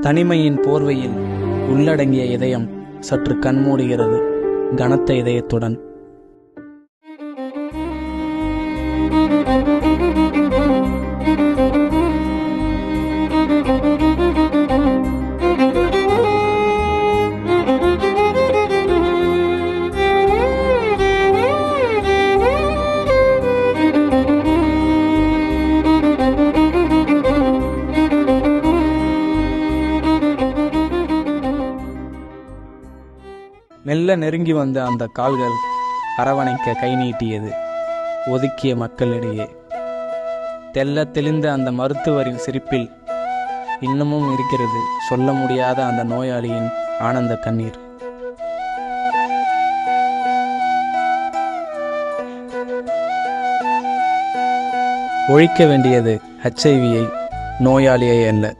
தனிமையின் போர்வையில் உள்ளடங்கிய இதயம் சற்று கண்மூடுகிறது கனத்த இதயத்துடன். மெல்ல நெருங்கி வந்த அந்த கால்கள் அரவணைக்க கை நீட்டியது ஒதுக்கிய மக்களிடையே. தெல்ல தெளிந்த அந்த மருத்துவரின் சிரிப்பில் இன்னமும் இருக்கிறது சொல்ல முடியாத அந்த நோயாளியின் ஆனந்த கண்ணீர். ஒழிக்க வேண்டியது HIV-யை, நோயாளியை அல்ல.